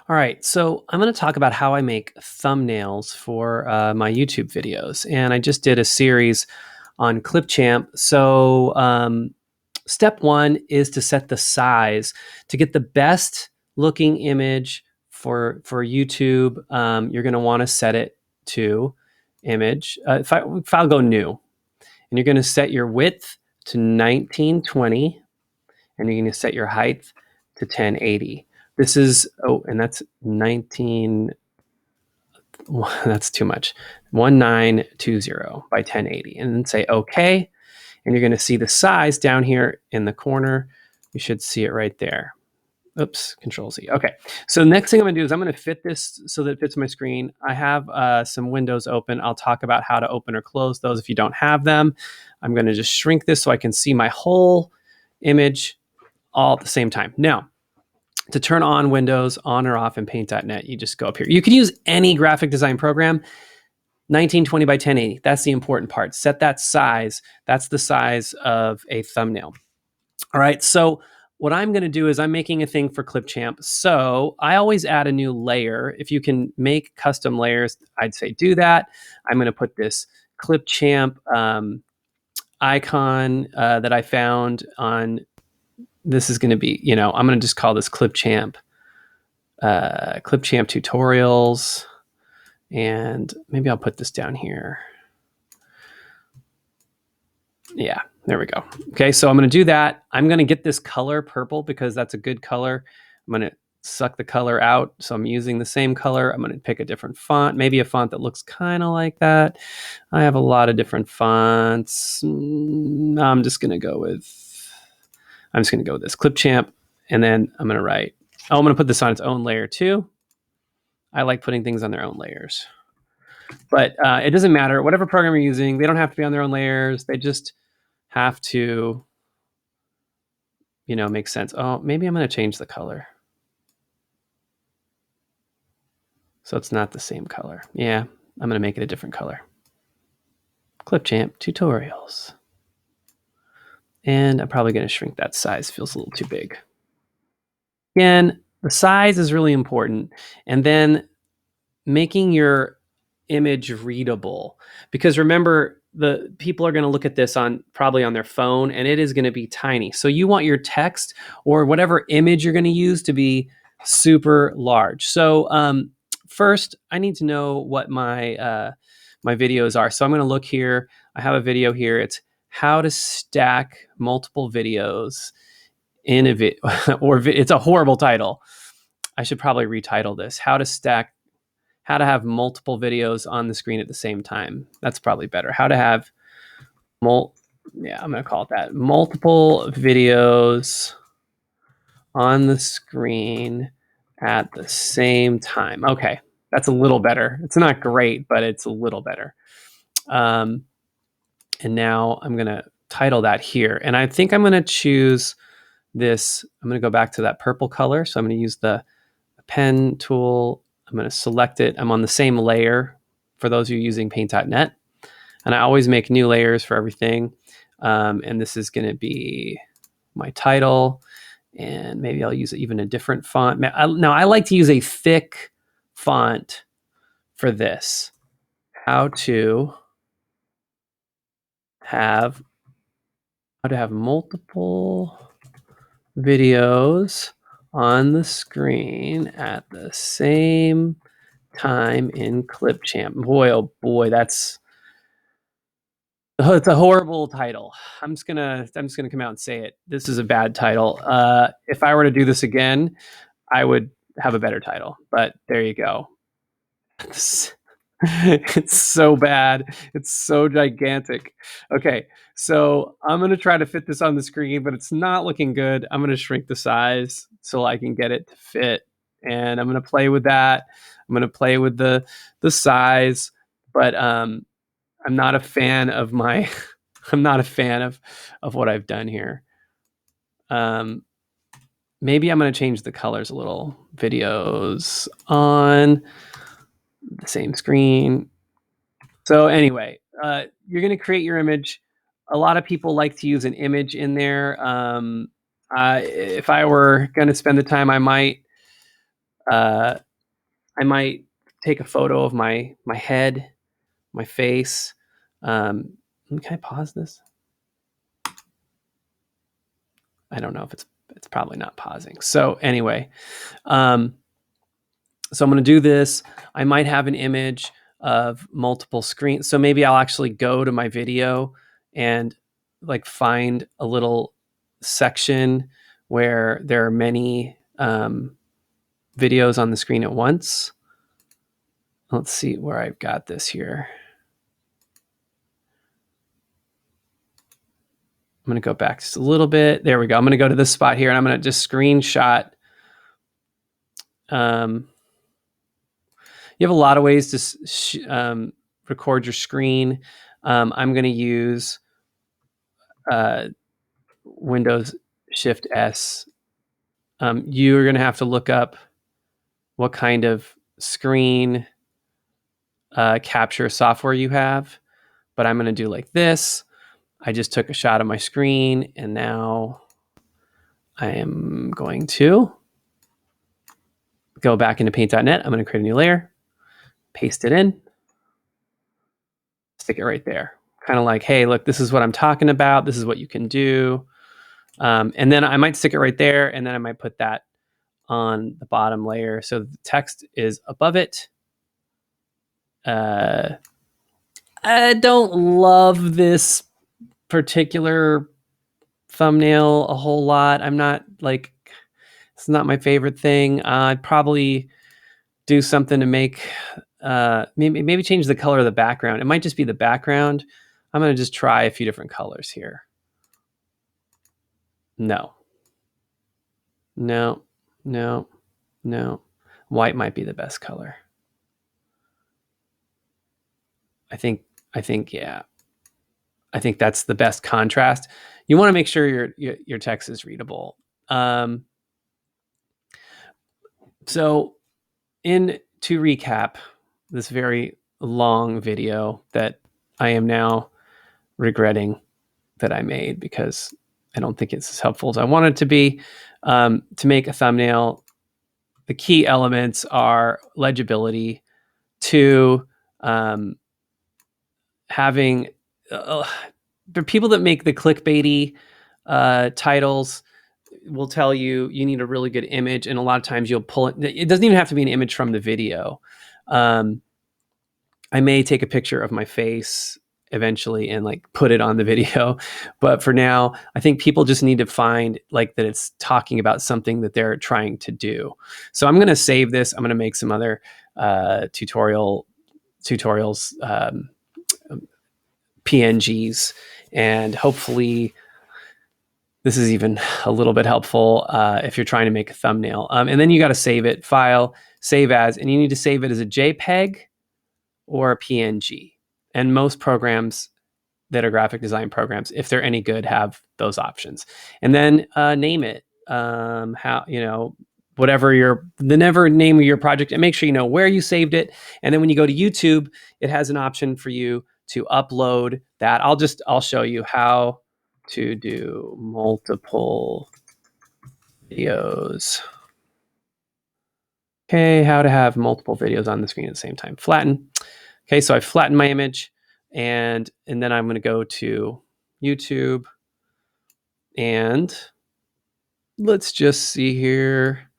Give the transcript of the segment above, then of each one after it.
All right, so I'm going to talk about how I make thumbnails for my YouTube videos. And I just did a series on Clipchamp. So, step one is to set the size to get the best looking image for YouTube. You're going to want to set it to image. If I'll go new, and you're going to set your width to 1920, and you're going to set your height to 1080. This is, and that's 19, that's too much, 1920 by 1080. And then say okay. And you're going to see the size down here in the corner. You should see it right there. Oops, Control Z. Okay, so the next thing I'm going to do is I'm going to fit this so that it fits my screen. I have some windows open. I'll talk about how to open or close those if you don't have them. I'm going to just shrink this so I can see my whole image all at the same time. Now, to turn on Windows on or off in Paint.net, you just go up here. You can use any graphic design program. 1920 by 1080. That's the important part. Set that size. That's the size of a thumbnail. All right. So what I'm going to do is I'm making a thing for Clipchamp. So I always add a new layer. If you can make custom layers, I'd say do that. I'm going to put this Clipchamp icon that I found on. This is going to be, I'm going to just call this Clipchamp tutorials. And maybe I'll put this down here. Yeah, there we go. Okay, so I'm going to do that. I'm going to get this color purple because that's a good color. I'm going to suck the color out. So I'm using the same color. I'm going to pick a different font, maybe a font that looks kind of like that. I have a lot of different fonts. I'm just going to go with this Clipchamp. And then I'm going to write, I'm going to put this on its own layer too. I like putting things on their own layers. But it doesn't matter. Whatever program you're using, they don't have to be on their own layers. They just have to, make sense. Oh, maybe I'm going to change the color. So it's not the same color. Yeah, I'm going to make it a different color. Clipchamp tutorials. And I'm probably going to shrink that size. Feels a little too big. Again, the size is really important. And then making your image readable, because remember, the people are going to look at this probably on their phone, and it is going to be tiny. So you want your text or whatever image you're going to use to be super large. So first, I need to know what my my videos are. So I'm going to look here. I have a video here. It's how to stack multiple videos in a video, it's a horrible title. I should probably retitle this. How to have multiple videos on the screen at the same time. That's probably better. How to have I'm going to call it that. Multiple videos on the screen at the same time. Okay, that's a little better. It's not great, but it's a little better. And now I'm going to title that here. And I think I'm going to choose this. I'm going to go back to that purple color. So I'm going to use the pen tool. I'm going to select it. I'm on the same layer for those of you using Paint.net. And I always make new layers for everything. And this is going to be my title. And maybe I'll use even a different font. Now, I like to use a thick font for this. How to have multiple videos on the screen at the same time in Clipchamp. Boy, oh boy, it's a horrible title. I'm just gonna come out and say it. This is a bad title. If I were to do this again, I would have a better title. But there you go. It's so bad. It's so gigantic. Okay, so I'm going to try to fit this on the screen, but it's not looking good. I'm going to shrink the size so I can get it to fit. And I'm going to play with that. I'm going to play with the size, but I'm not a fan of my I'm not a fan of what I've done here. Maybe I'm going to change the colors a little. Videos on the same screen. So anyway, you're going to create your image. A lot of people like to use an image in there. If I were going to spend the time, I might I might take a photo of my head, my face. Can I pause this? I don't know if it's probably not pausing. So anyway, so I'm going to do this. I might have an image of multiple screens. So maybe I'll actually go to my video and like find a little section where there are many videos on the screen at once. Let's see where I've got this here. I'm going to go back just a little bit. There we go. I'm going to go to this spot here and I'm going to just screenshot. You have a lot of ways to record your screen. I'm going to use Windows Shift S. You're going to have to look up what kind of screen capture software you have. But I'm going to do like this. I just took a shot of my screen and now I am going to go back into paint.net. I'm going to create a new layer, paste it in, stick it right there. Kind of like, hey, look, this is what I'm talking about. This is what you can do. And then I might stick it right there. And then I might put that on the bottom layer. So the text is above it. I don't love this particular thumbnail a whole lot. I'm not like, it's not my favorite thing. I'd probably do something to make, maybe change the color of the background. It might just be the background. I'm going to just try a few different colors here. No. White might be the best color. I think, yeah. I think that's the best contrast. You want to make sure your text is readable. So to recap this very long video that I am now regretting that I made because I don't think it's as helpful as I wanted it to be. To make a thumbnail, the key elements are legibility, to having the people that make the clickbaity titles will tell you need a really good image, and a lot of times you'll pull it. It doesn't even have to be an image from the video. I may take a picture of my face eventually and like put it on the video, but for now I think people just need to find like that it's talking about something that they're trying to do. So I'm going to save this. I'm going to make some other tutorials, PNGs, and hopefully this is even a little bit helpful if you're trying to make a thumbnail. And then you got to save it, file, save as, and you need to save it as a JPEG or a PNG. And most programs that are graphic design programs, if they're any good, have those options. And then name it, whatever the name of your project, and make sure you know where you saved it. And then when you go to YouTube, it has an option for you to upload that. I'll show you how to do multiple videos. Okay, how to have multiple videos on the screen at the same time. Flatten. Okay, so I flattened my image, and then I'm going to go to YouTube, and let's just see here.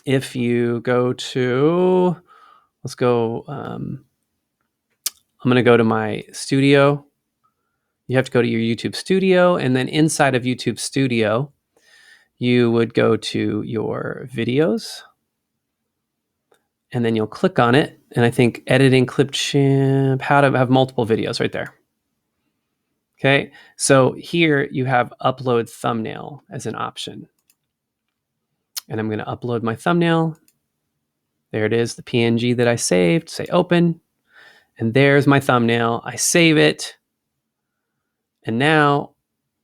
If you go to, let's go, I'm going to go to my studio. You have to go to your YouTube studio, and then inside of YouTube studio, you would go to your videos, and then you'll click on it. And I think editing clip champ, how to have multiple videos right there. Okay, so here you have upload thumbnail as an option. And I'm going to upload my thumbnail. There it is, the PNG that I saved. Say open. And there's my thumbnail. I save it. And now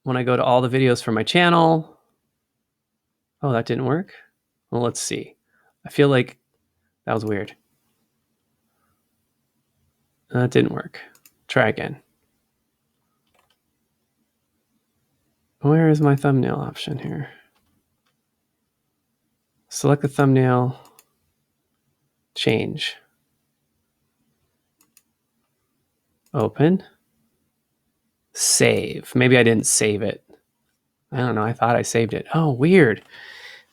when I go to all the videos for my channel, oh, that didn't work. Well, let's see. I feel like that was weird. That didn't work. Try again. Where is my thumbnail option here? Select the thumbnail. Change. Open. Save. Maybe I didn't save it. I don't know. I thought I saved it. Oh, weird.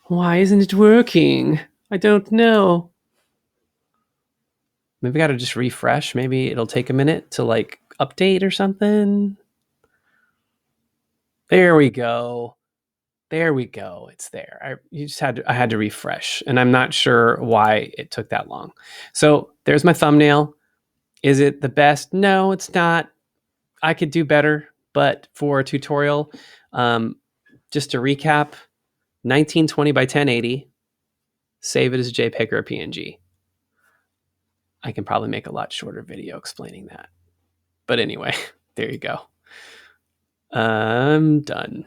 Why isn't it working? I don't know. Maybe I got to just refresh. Maybe it'll take a minute to like update or something. There we go. There we go. It's there. I had to refresh, and I'm not sure why it took that long. So there's my thumbnail. Is it the best? No, it's not. I could do better, but for a tutorial, just to recap, 1920 by 1080. Save it as a JPEG or a PNG. I can probably make a lot shorter video explaining that. But anyway, there you go. I'm done.